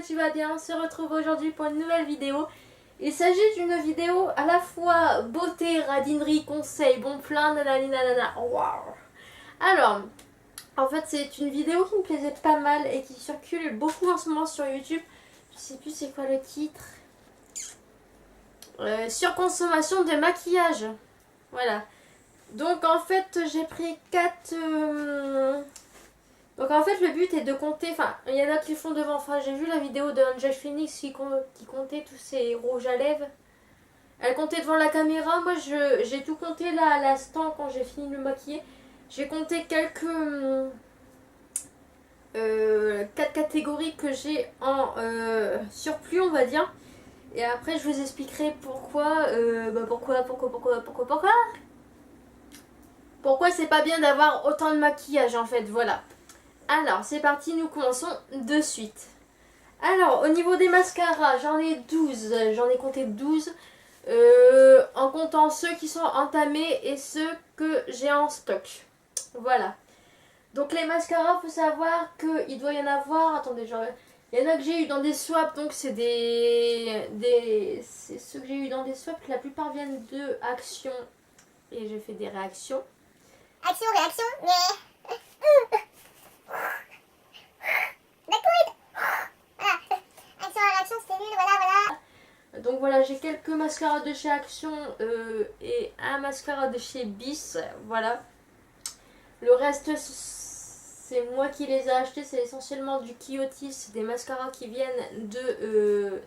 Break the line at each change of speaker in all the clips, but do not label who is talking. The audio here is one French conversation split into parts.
tu vas bien? On se retrouve aujourd'hui pour une nouvelle vidéo. Il s'agit d'une vidéo à la fois beauté, radinerie, conseil, bon plan, nanani nanana. Waouh! Alors, en fait, c'est une vidéo qui me plaisait pas mal et qui circule beaucoup en ce moment sur YouTube. Je sais plus c'est quoi le titre. Surconsommation de maquillage. Voilà. Donc en fait, j'ai pris 4... Donc en fait le but est de compter, enfin il y en a qui font devant, enfin j'ai vu la vidéo de Angel Phoenix qui comptait tous ses rouges à lèvres. Elle comptait devant la caméra, moi j'ai tout compté là à l'instant quand j'ai fini de me maquiller. J'ai compté quelques 4 catégories que j'ai en surplus on va dire. Et après je vous expliquerai pourquoi, pourquoi c'est pas bien d'avoir autant de maquillage en fait, voilà. Alors, c'est parti, nous commençons de suite. Alors, au niveau des mascaras, j'en ai 12, j'en ai compté 12, en comptant ceux qui sont entamés et ceux que j'ai en stock. Voilà. Donc les mascaras, faut savoir qu'il doit y en avoir, attendez, genre, il y en a que j'ai eu dans des swaps, donc c'est c'est ceux que j'ai eu dans des swaps, la plupart viennent de Action, et j'ai fait des réactions.
Action, réaction, mais...
Donc voilà, j'ai quelques mascaras de chez Action et un mascara de chez Bis, voilà. Le reste, c'est moi qui les ai achetés, c'est essentiellement du Kyotis, c'est des mascaras qui viennent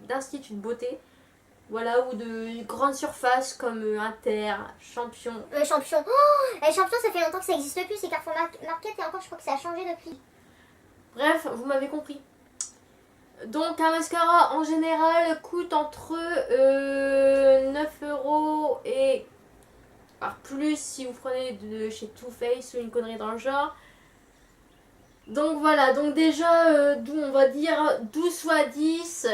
d'Institut de Beauté. Voilà, ou de grandes surfaces comme Inter, Champion.
Champion. Champion, ça fait longtemps que ça n'existe plus, c'est Carrefour Market et encore je crois que ça a changé depuis.
Bref, vous m'avez compris. Donc un mascara en général coûte entre 9 € et plus si vous prenez de chez Too Faced ou une connerie dans le genre. Donc voilà, donc déjà d'où on va dire 12 fois 10,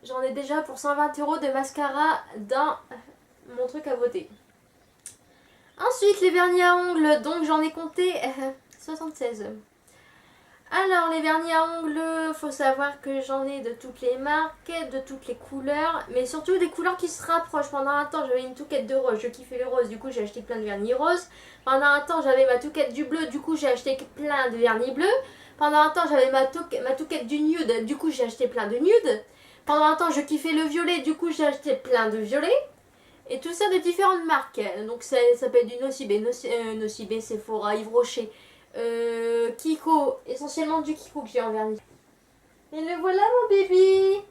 j'en ai déjà pour 120 € de mascara dans mon truc à voter. Ensuite les vernis à ongles, donc j'en ai compté 76. Alors les vernis à ongles, faut savoir que j'en ai de toutes les marques, de toutes les couleurs, mais surtout des couleurs qui se rapprochent. Pendant un temps j'avais une touquette de rose, je kiffais le rose, du coup j'ai acheté plein de vernis roses. Pendant un temps j'avais ma touquette du bleu, du coup j'ai acheté plein de vernis bleus. Pendant un temps j'avais ma touquette du nude, du coup j'ai acheté plein de nude. Pendant un temps je kiffais le violet, du coup j'ai acheté plein de violets. Et tout ça de différentes marques, donc ça peut être du Nocibé, Sephora, Yves Rocher. Kiko, essentiellement du Kiko que j'ai en vernis. Et le voilà mon bébé.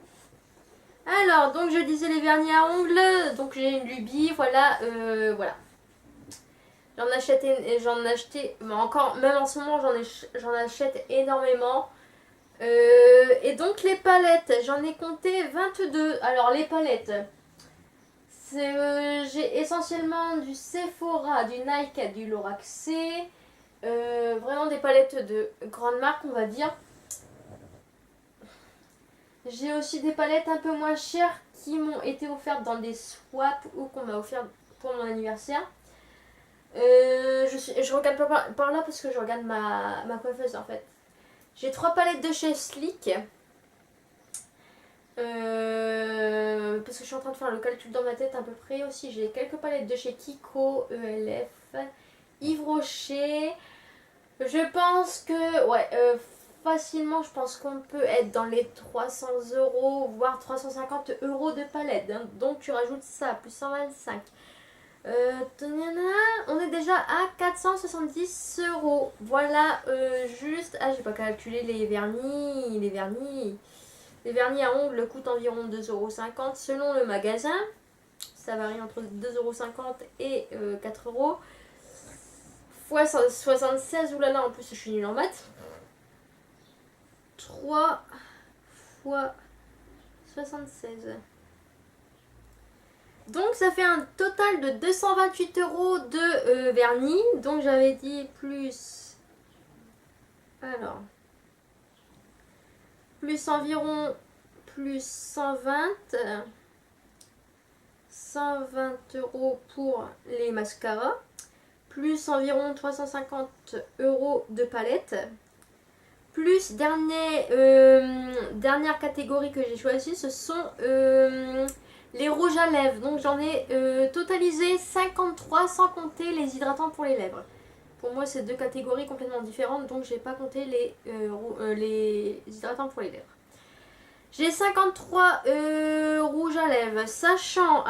Alors donc je disais les vernis à ongles, donc j'ai une lubie, voilà, voilà. J'en achetais, mais encore, même en ce moment j'en achète énormément. Et donc les palettes, j'en ai compté 22. Alors les palettes, j'ai essentiellement du Sephora, du Nike, du Lorac vraiment des palettes de grande marque on va dire. J'ai aussi des palettes un peu moins chères qui m'ont été offertes dans des swaps ou qu'on m'a offert pour mon anniversaire. Je regarde par là parce que je regarde ma coiffeuse en fait. J'ai 3 palettes de chez Sleek. Parce que je suis en train de faire le calcul dans ma tête à peu près aussi. J'ai quelques palettes de chez Kiko, ELF, Yves Rocher. Je pense que, ouais, facilement, je pense qu'on peut être dans les 300 €, voire 350 € de palette. Hein. Donc tu rajoutes ça, plus 125. On est déjà à 470 €. Voilà, juste. Ah, j'ai pas calculé les vernis. Les vernis à ongles coûtent environ 2,50 € selon le magasin. Ça varie entre 2,50 € et 4 €. Fois 76, oulala, en plus je suis nulle en maths. 3 fois 76. Donc ça fait un total de 228 € de vernis. Donc j'avais dit plus... Alors... Plus environ... Plus 120. 120 € pour les mascaras. Plus environ 350 € de palette, plus, dernière catégorie que j'ai choisie, ce sont les rouges à lèvres. Donc j'en ai totalisé 53 sans compter les hydratants pour les lèvres. Pour moi, c'est deux catégories complètement différentes, donc j'ai pas compté les hydratants pour les lèvres. J'ai 53 rouges à lèvres, sachant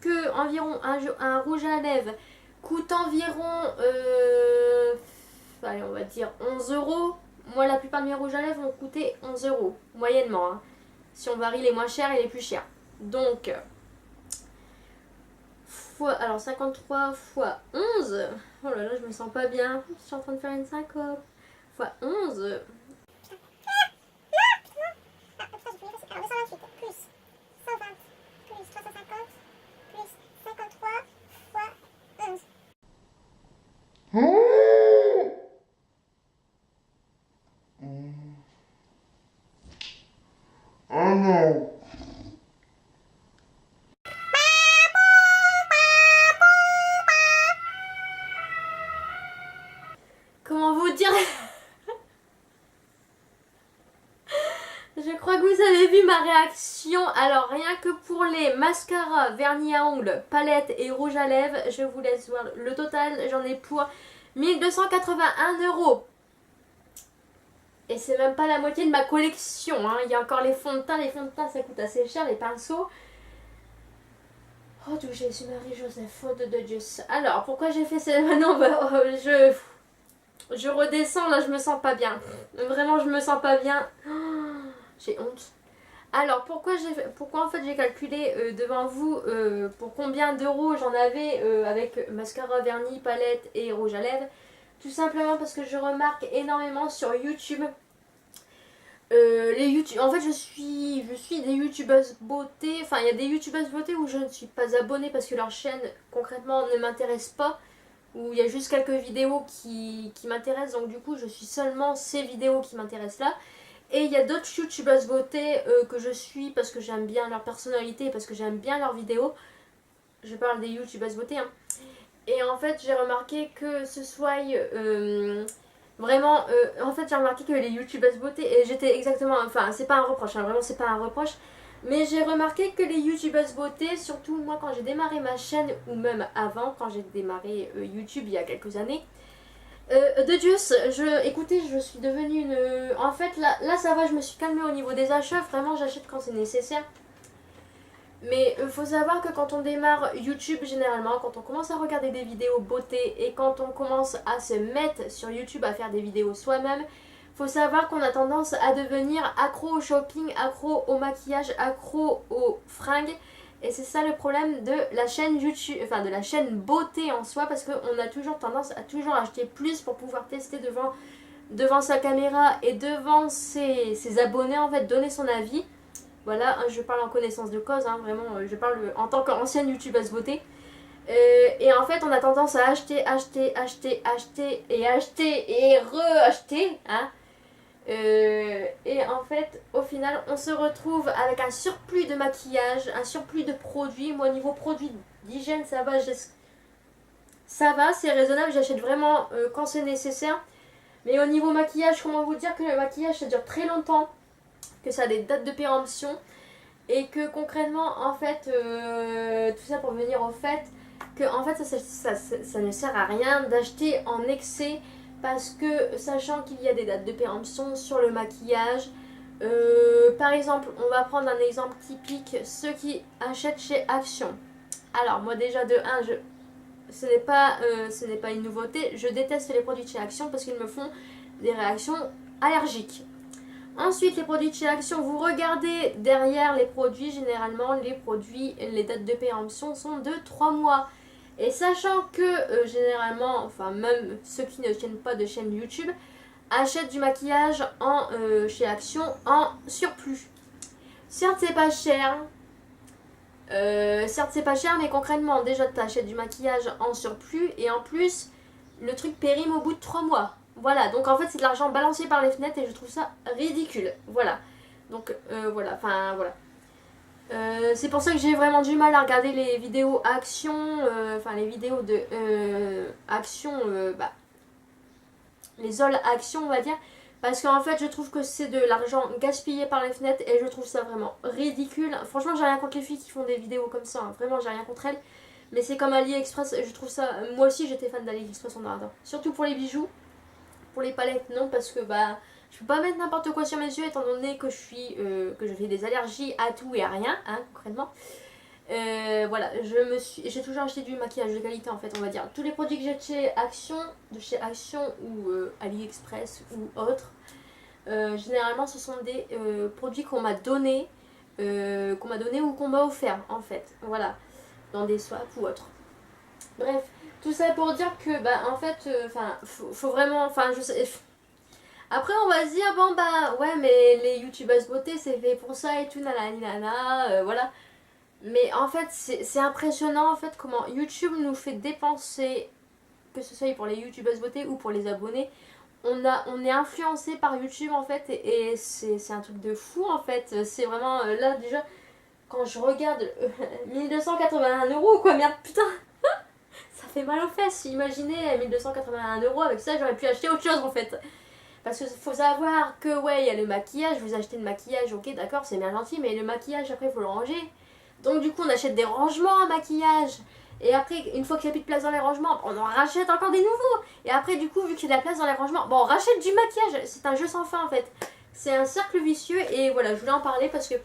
que environ un rouge à lèvres coûte environ, allez, on va dire 11 euros. Moi, la plupart de mes rouges à lèvres ont coûté 11 euros, moyennement. Hein. Si on varie les moins chers et les plus chers. Donc, alors 53 fois 11. Oh là là, je me sens pas bien. Je suis en train de faire une syncope. Fois 11.
Oh non.
Comment vous dire? Je crois que vous avez vu ma réaction. Alors rien que pour les mascaras, vernis à ongles, palettes et rouge à lèvres, je vous laisse voir le total. J'en ai pour 1281 euros. Et c'est même pas la moitié de ma collection. Hein. Il y a encore les fonds de teint. Les fonds de teint ça coûte assez cher. Les pinceaux. Oh d'où Jésus Marie-Joseph, faute de Dieu. Alors pourquoi j'ai fait ça? Non, je redescends là, je me sens pas bien. Vraiment, je me sens pas bien. Oh, j'ai honte. Alors pourquoi en fait j'ai calculé devant vous pour combien d'euros j'en avais avec mascara, vernis, palette et rouge à lèvres. Tout simplement parce que je remarque énormément sur YouTube. En fait je suis des youtubeuses beauté. Enfin il y a des youtubeuses beauté où je ne suis pas abonnée parce que leur chaîne concrètement ne m'intéresse pas. Où il y a juste quelques vidéos qui m'intéressent. Donc du coup je suis seulement ces vidéos qui m'intéressent là. Et il y a d'autres youtubeuses beauté que je suis parce que j'aime bien leur personnalité et parce que j'aime bien leurs vidéos. Je parle des youtubeuses beauté. Hein. Et en fait j'ai remarqué que ce soit vraiment... en fait j'ai remarqué que les youtubeuses beauté... Et j'étais exactement... Enfin c'est pas un reproche, hein, vraiment c'est pas un reproche. Mais j'ai remarqué que les youtubeuses beauté, surtout moi quand j'ai démarré ma chaîne, ou même avant quand j'ai démarré YouTube il y a quelques années, de Dieu, écoutez, je suis devenue une... En fait, là ça va, je me suis calmée au niveau des achats. Vraiment, j'achète quand c'est nécessaire. Mais il faut savoir que quand on démarre YouTube, généralement, quand on commence à regarder des vidéos beauté et quand on commence à se mettre sur YouTube à faire des vidéos soi-même, faut savoir qu'on a tendance à devenir accro au shopping, accro au maquillage, accro aux fringues. Et c'est ça le problème de la chaîne YouTube, enfin de la chaîne beauté en soi, parce qu'on a toujours tendance à toujours acheter plus pour pouvoir tester devant sa caméra et devant ses abonnés, en fait, donner son avis. Voilà, je parle en connaissance de cause, hein, vraiment, je parle en tant qu'ancienne youtubeuse beauté. Et en fait, on a tendance à acheter et re-acheter, hein. Et en fait, au final, on se retrouve avec un surplus de maquillage, un surplus de produits. Moi, au niveau produits d'hygiène, ça va, c'est raisonnable, j'achète vraiment quand c'est nécessaire. Mais au niveau maquillage, comment vous dire que le maquillage, ça dure très longtemps, que ça a des dates de péremption, et que concrètement, en fait, tout ça pour venir au fait, que en fait, ça ne sert à rien d'acheter en excès. Parce que sachant qu'il y a des dates de péremption sur le maquillage, par exemple, on va prendre un exemple typique, ceux qui achètent chez Action. Alors moi déjà de 1, ce n'est pas une nouveauté, je déteste les produits de chez Action parce qu'ils me font des réactions allergiques. Ensuite, les produits de chez Action, vous regardez derrière les produits, généralement les dates de péremption sont de 3 mois. Et sachant que généralement, enfin même ceux qui ne tiennent pas de chaîne YouTube, achètent du maquillage chez Action en surplus. Certes c'est pas cher, mais concrètement déjà tu achètes du maquillage en surplus et en plus le truc périme au bout de 3 mois. Voilà, donc en fait c'est de l'argent balancé par les fenêtres et je trouve ça ridicule. Voilà, donc voilà, enfin voilà. C'est pour ça que j'ai vraiment du mal à regarder les vidéos Action, enfin les vidéos de Action, les all actions on va dire. Parce qu'en fait je trouve que c'est de l'argent gaspillé par les fenêtres et je trouve ça vraiment ridicule. Franchement j'ai rien contre les filles qui font des vidéos comme ça, hein. Vraiment j'ai rien contre elles. Mais c'est comme AliExpress, je trouve ça... Moi aussi j'étais fan d'AliExpress en ardent. Surtout pour les bijoux. Pour les palettes non parce que bah... Je peux pas mettre n'importe quoi sur mes yeux étant donné que que je fais des allergies à tout et à rien, hein, concrètement. Voilà, j'ai toujours acheté du maquillage de qualité en fait, on va dire. Tous les produits que j'ai de chez Action ou AliExpress ou autres, généralement ce sont des produits qu'on m'a donné ou qu'on m'a offert en fait. Voilà, dans des swaps ou autres. Bref, tout ça pour dire que bah en fait, faut vraiment, enfin je sais. Après on va se dire bon bah ouais mais les youtubeuses beauté c'est fait pour ça et tout nanani nana, voilà. Mais en fait, c'est impressionnant en fait comment YouTube nous fait dépenser, que ce soit pour les youtubeuses beauté ou pour les abonnés. On est influencé par YouTube en fait et c'est un truc de fou en fait. C'est vraiment là déjà, quand je regarde 1281 euros quoi, merde putain, ça fait mal aux fesses. Imaginez 1281 euros, avec ça j'aurais pu acheter autre chose en fait. Parce qu'il faut savoir que ouais, il y a le maquillage, vous achetez le maquillage, ok d'accord, c'est bien gentil, mais le maquillage après il faut le ranger. Donc du coup on achète des rangements en maquillage. Et après une fois qu'il n'y a plus de place dans les rangements, on en rachète encore des nouveaux. Et après du coup vu qu'il y a de la place dans les rangements, bon on rachète du maquillage. C'est un jeu sans fin en fait. C'est un cercle vicieux et voilà je voulais en parler parce que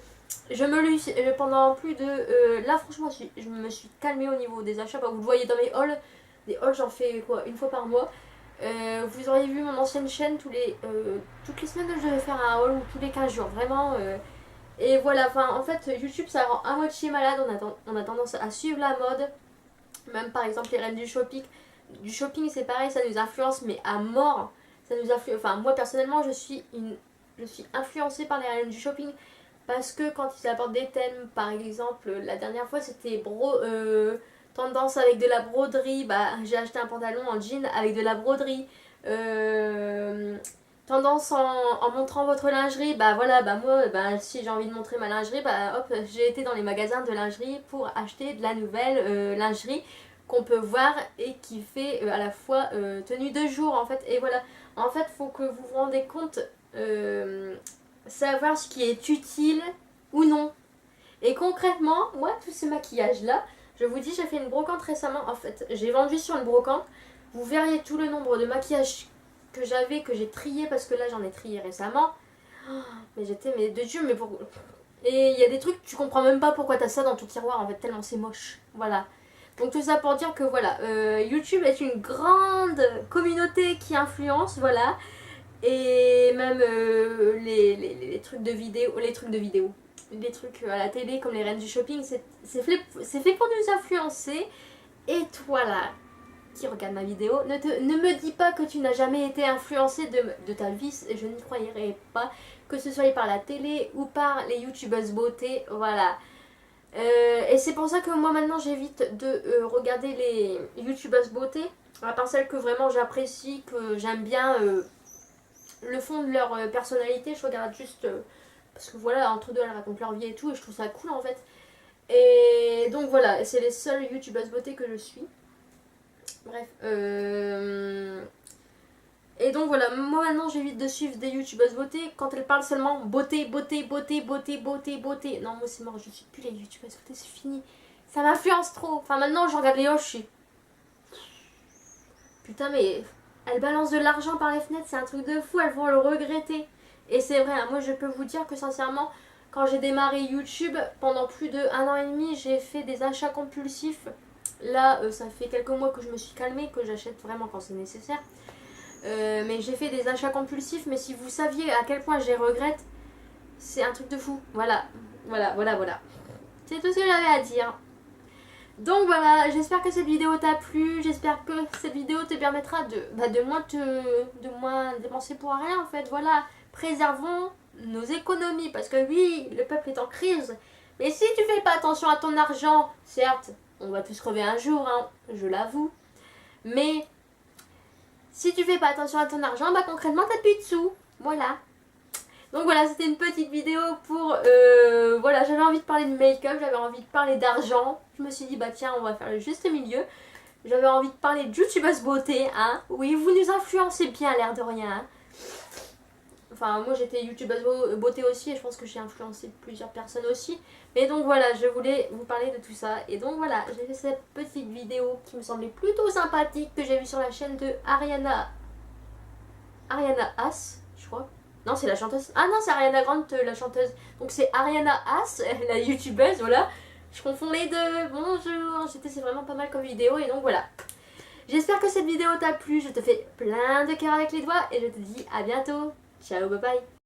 pendant plus de... là franchement je me suis calmée au niveau des achats. Bah, vous le voyez dans mes hauls. Des hauls j'en fais quoi une fois par mois. Vous auriez vu mon ancienne chaîne toutes les semaines je devais faire un haul ou tous les 15 jours. Vraiment... Et voilà, enfin en fait YouTube ça rend à moitié malade, on a tendance à suivre la mode. Même par exemple les reines du shopping. Du shopping c'est pareil, ça nous influence mais à mort. Ça nous influence, enfin moi personnellement je suis influencée par les reines du shopping. Parce que quand ils apportent des thèmes, par exemple la dernière fois c'était tendance avec de la broderie. Bah j'ai acheté un pantalon en jean avec de la broderie. Tendance en montrant votre lingerie, bah voilà, bah moi bah, si j'ai envie de montrer ma lingerie, bah hop j'ai été dans les magasins de lingerie pour acheter de la nouvelle lingerie qu'on peut voir et qui fait à la fois tenue de jour en fait. Et voilà, en fait faut que vous vous rendez compte, savoir ce qui est utile ou non. Et concrètement moi tout ce maquillage là, je vous dis j'ai fait une brocante récemment en fait, j'ai vendu sur une brocante, vous verriez tout le nombre de maquillages que j'avais, que j'ai trié parce que là j'en ai trié récemment. Oh, mais j'étais mais de Dieu mais pour... Et il y a des trucs tu comprends même pas pourquoi t'as ça dans ton tiroir en fait tellement c'est moche. Voilà. Donc tout ça pour dire que voilà, YouTube est une grande communauté qui influence, voilà. Et même les trucs de vidéo, les trucs à la télé comme les reines du shopping, c'est fait pour nous influencer. Et toi là qui regarde ma vidéo, ne me dis pas que tu n'as jamais été influencé de ta vie, je n'y croirais pas, que ce soit par la télé ou par les youtubeuses beauté, voilà. Et c'est pour ça que moi maintenant j'évite de regarder les youtubeuses beauté, à part celles que vraiment j'apprécie, que j'aime bien le fond de leur personnalité, je regarde juste parce que voilà, entre deux elles racontent leur vie et tout et je trouve ça cool en fait. Et donc voilà, c'est les seules youtubeuses beauté que je suis. Bref, et donc voilà, moi maintenant j'évite de suivre des youtubeuses beauté quand elles parlent seulement beauté, beauté, beauté, beauté, beauté, beauté. Non, moi c'est mort, je suis plus les youtubeuses beauté, c'est fini. Ça m'influence trop. Enfin maintenant je regarde les hoches, je suis... Putain mais elles balancent de l'argent par les fenêtres, c'est un truc de fou, elles vont le regretter. Et c'est vrai, hein, moi je peux vous dire que sincèrement, quand j'ai démarré YouTube, pendant plus de 1 an et demi, j'ai fait des achats compulsifs. Là, ça fait quelques mois que je me suis calmée, que j'achète vraiment quand c'est nécessaire. Mais j'ai fait des achats compulsifs, mais si vous saviez à quel point je les regrette, c'est un truc de fou. Voilà, voilà, voilà, voilà. C'est tout ce que j'avais à dire. Donc voilà, j'espère que cette vidéo t'a plu, j'espère que cette vidéo te permettra de moins dépenser pour rien en fait. Voilà, préservons nos économies parce que oui, le peuple est en crise. Mais si tu fais pas attention à ton argent, certes, on va tous crever un jour, hein, je l'avoue. Mais si tu fais pas attention à ton argent, bah concrètement t'as plus de sous. Voilà. Donc voilà, c'était une petite vidéo pour... voilà, j'avais envie de parler de make-up, j'avais envie de parler d'argent. Je me suis dit, bah tiens, on va faire le juste milieu. J'avais envie de parler de youtubeuse beauté, hein. Oui, vous nous influencez bien, l'air de rien. Hein. Enfin, moi j'étais youtubeuse beauté aussi et je pense que j'ai influencé plusieurs personnes aussi. Mais donc voilà, je voulais vous parler de tout ça. Et donc voilà, j'ai fait cette petite vidéo qui me semblait plutôt sympathique que j'ai vue sur la chaîne de Ariana Haas, je crois. Non, c'est la chanteuse. Ah non, c'est Ariana Grande, la chanteuse. Donc c'est Ariana Haas, la youtubeuse, voilà. Je confonds les deux. Bonjour. C'est vraiment pas mal comme vidéo et donc voilà. J'espère que cette vidéo t'a plu. Je te fais plein de cœurs avec les doigts et je te dis à bientôt. Ciao, bye bye.